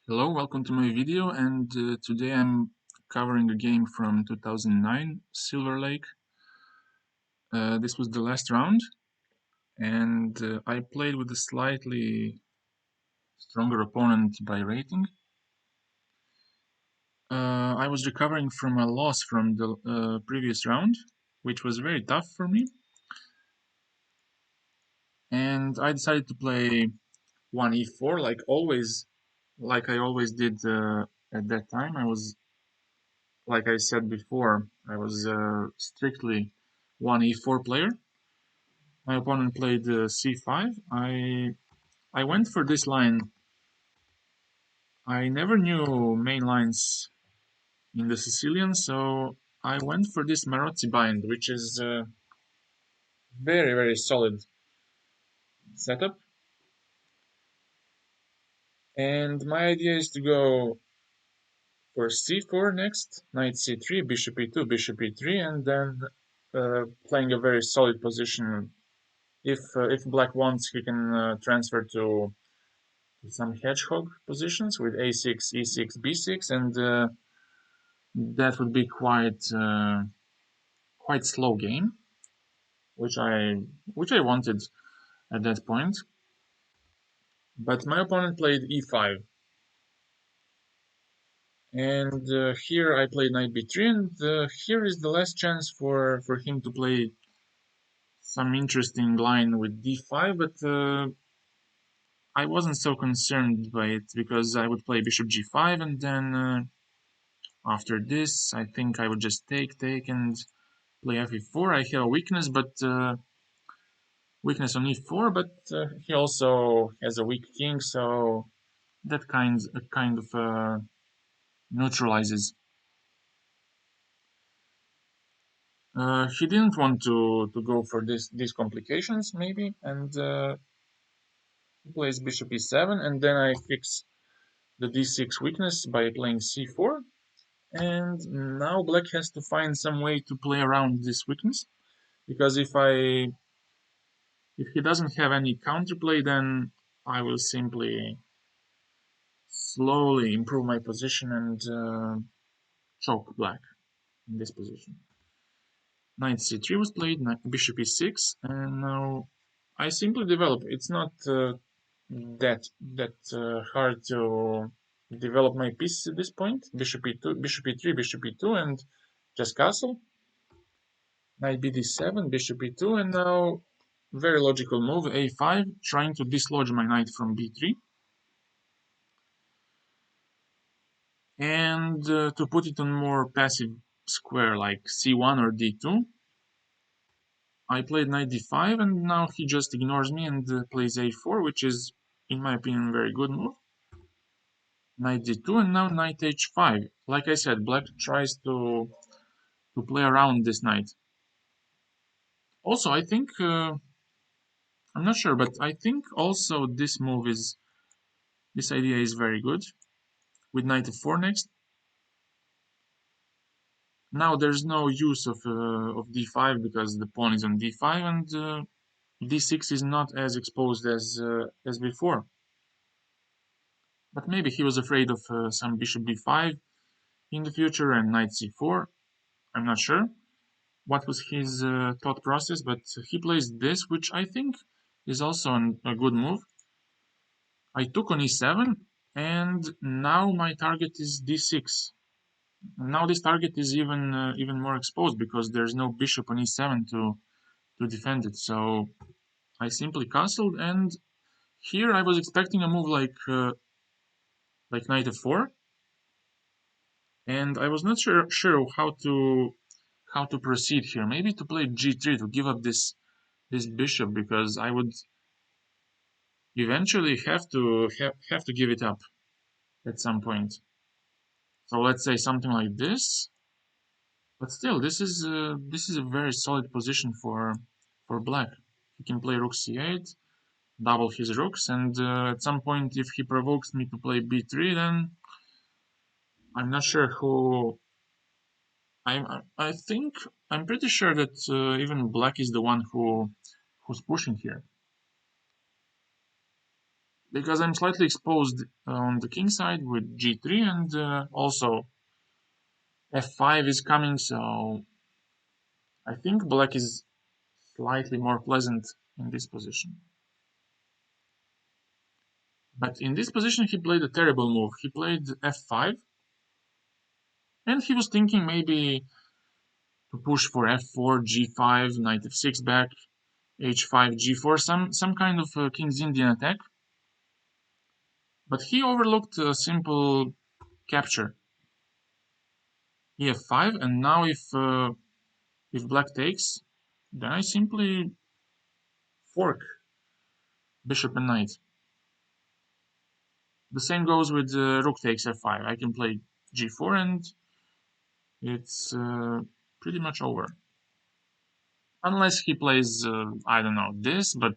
Hello, welcome to my video, and today I'm covering a game from 2009, Silver Lake. This was the last round, and I played with a slightly stronger opponent by rating. I was recovering from a loss from the previous round, which was very tough for me, and I decided to play 1e4 like always, like I always did at that time. Like I said before, I was strictly 1e4 player. My opponent played c5. I went for this line. I never knew main lines in the Sicilian, so I went for this Marozzi bind, which is a very solid setup. And my idea is to go for c4 next, knight c3, bishop e2, bishop e3, and then playing a very solid position. If black wants, he can transfer to some hedgehog positions with a6, e6, b6, and that would be quite slow game, which I wanted at that point. But my opponent played e5, and here I played knight b3, and here is the last chance for him to play some interesting line with d5, but I wasn't so concerned by it because I would play bishop g5, and then after this, I think I would just take, and play f4. I have a weakness, but weakness on e4, but he also has a weak king, so that kind of neutralizes. He didn't want to go for these complications maybe, and he plays bishop e7, and then I fix the d6 weakness by playing c4. And now black has to find some way to play around this weakness, because if he doesn't have any counterplay, then I will simply slowly improve my position and choke black in this position. Knight c3 was played, bishop e6, and now I simply develop. It's not that hard to develop my pieces at this point. Bishop e2, bishop e3, bishop e2, and just castle. Knight bd7, bishop e2, and now very logical move, a5, trying to dislodge my knight from b3. And to put it on more passive square like c1 or d2, I played knight d5, and now he just ignores me and plays a4, which is, in my opinion, a very good move. Knight d2, and now knight h5. Like I said, black tries to play around this knight. Also, I think, I'm not sure, but I think also this idea is very good, with knight f4 next. Now there's no use of d5 because the pawn is on d5, and d6 is not as exposed as before. But maybe he was afraid of some bishop d5 in the future and knight c4. I'm not sure what was his thought process, but he plays this, which I think is also a good move. I took on e7, and now my target is d6. Now this target is even more exposed because there's no bishop on e7 to defend it. So I simply castled, and here I was expecting a move like knight f4, and I was not sure how to proceed here. Maybe to play g3 to give up this bishop, because I would eventually have to give it up at some point. So let's say something like this. But still, this is a very solid position for black. He can play rook c8, double his rooks, and at some point, if he provokes me to play b3, then I'm not sure who. I think I'm pretty sure that even black is the one who's pushing here. because I'm slightly exposed on the king side with g3, and also f5 is coming, so I think black is slightly more pleasant in this position. But in this position he played a terrible move. He played f5, and he was thinking maybe to push for f4, g5, knight f6 back, h5, g4, some kind of King's Indian attack. But he overlooked a simple capture, ef5, and now if black takes, then I simply fork bishop and knight. The same goes with rook takes f5. I can play g4 and it's pretty much over. Unless he plays, I don't know, this, but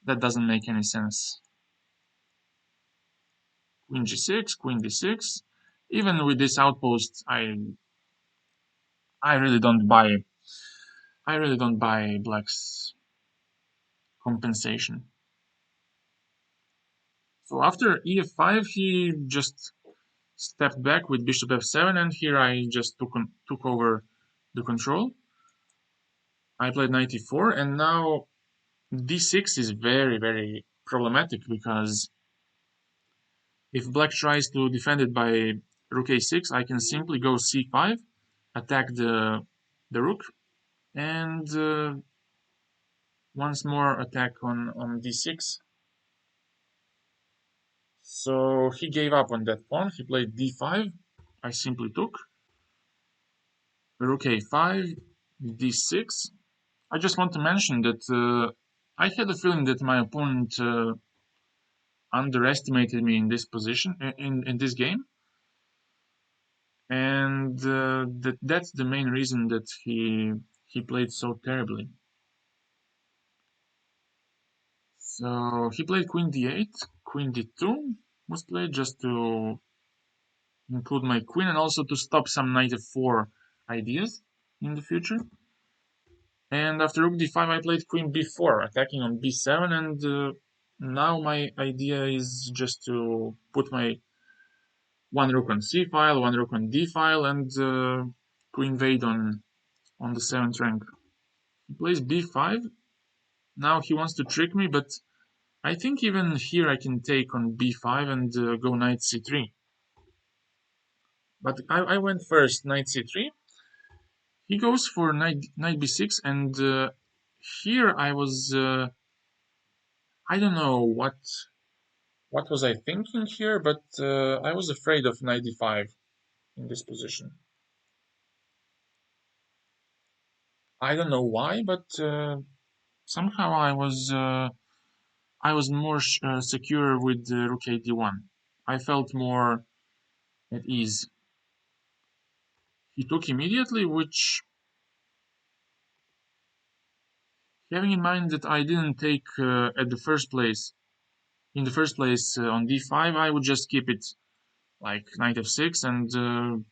that doesn't make any sense. Queen g6, queen d6. Even with this outpost, I really don't buy black's compensation. So after ef5, he just stepped back with bishop f7, and here I just took over the control. I played knight e4, and now d6 is very, very problematic because if black tries to defend it by rook a6, I can simply go c5, attack the rook, and once more attack on d6. So he gave up on that pawn. He played d5. I simply took rook a5, d6. I just want to mention that I had a feeling that my opponent underestimated me in this position in this game, and that's the main reason that he played so terribly. So he played queen d8, queen d2 was played just to include my queen and also to stop some knight f4 ideas in the future. And after rook d5, I played queen b4, attacking on b7, and now my idea is just to put my one rook on c file, one rook on d file, and to invade on the 7th rank. He plays b5. Now he wants to trick me, but I think even here I can take on b5 and go knight c3. But I went first, knight c3. He goes for knight b6, and here I was I don't know what was I thinking here, but I was afraid of knight d5 in this position. I don't know why, but somehow I was more secure with rook a d1. I felt more at ease. He took immediately, which, having in mind that I didn't take at the first place, in the first place on d5, I would just keep it like knight f6 and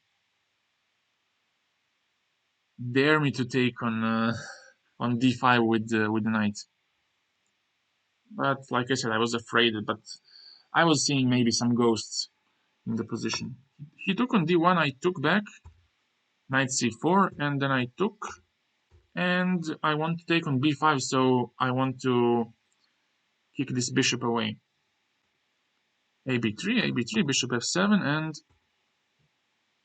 dare me to take on d5 with the knight. But like I said, I was afraid, but I was seeing maybe some ghosts in the position. He took on d1, I took back, knight c4, and then I took, and I want to take on b5, so I want to kick this bishop away. ab3, bishop f7, and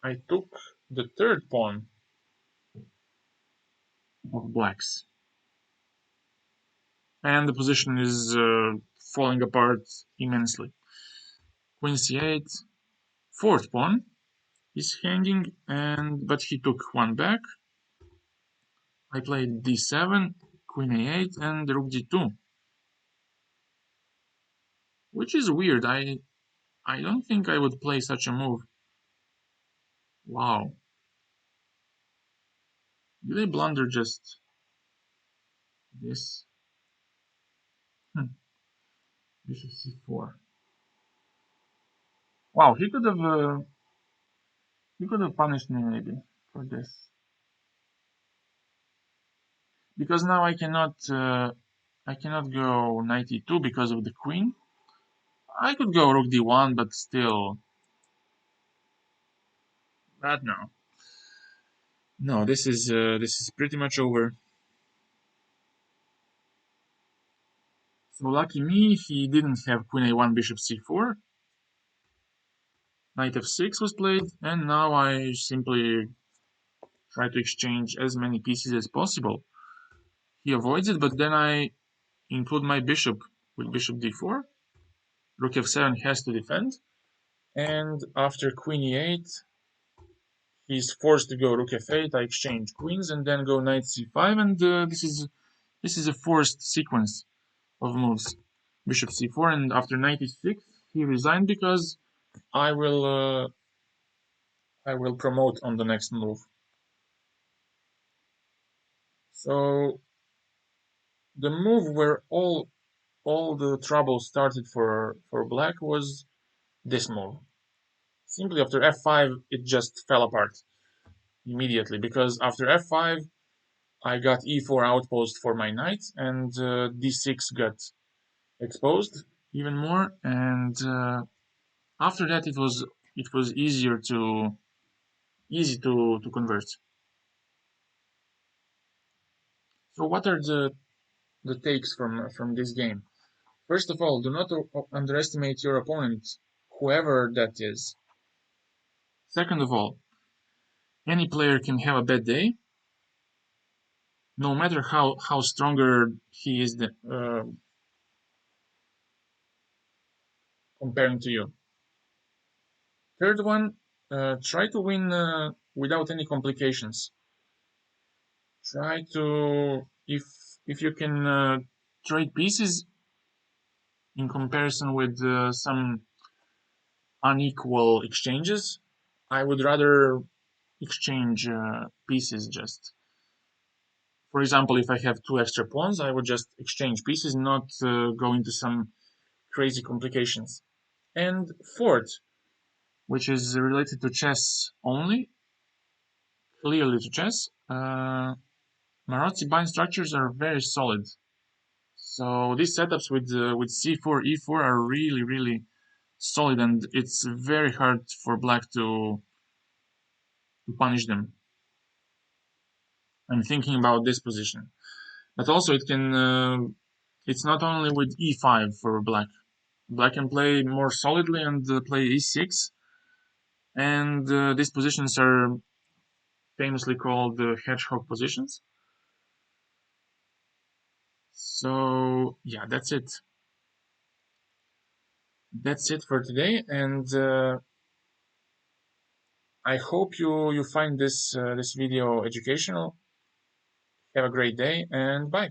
I took the third pawn of blacks. And the position is falling apart immensely. Queen c8, fourth pawn is hanging, but he took one back. I played d7, queen a8, and rook d2, which is weird. I don't think I would play such a move. Wow. Did I blunder just this? Bishop c4. Wow, he could have punished me maybe for this. Because now I cannot go knight e2 because of the queen. I could go rook d1, but still, but no. No, this is pretty much over. So lucky me, he didn't have queen a1, bishop c4. Knight f6 was played, and now I simply try to exchange as many pieces as possible. He avoids it, but then I include my bishop with bishop d4. Rook f7 has to defend, and after queen e8, he's forced to go rook f8. I exchange queens and then go knight c5, and this is a forced sequence of moves. Bishop c4, and after knight e6, he resigned because I will uh, I will promote on the next move. So the move where all the trouble started for black was this move. Simply after f5, it just fell apart immediately because after f5, I got e4 outpost for my knight, and d6 got exposed even more. And after that, it was easy to convert. So what are the takes from this game? First of all, do not underestimate your opponent, whoever that is. Second of all, any player can have a bad day, no matter how stronger he is comparing to you. Third one, try to win without any complications. Try to, if you can trade pieces in comparison with some unequal exchanges, I would rather exchange pieces just. For example, if I have two extra pawns, I would just exchange pieces, not go into some crazy complications. And fourth, which is related to chess only, clearly to chess, Maroczy bind structures are very solid. So these setups with c4, e4 are really, really solid, and it's very hard for black to punish them. I'm thinking about this position, but also it can. It's not only with e5 for black. Black can play more solidly and play e6, and these positions are famously called hedgehog positions. So yeah, that's it. That's it for today, and I hope you find this video educational. Have a great day, and bye.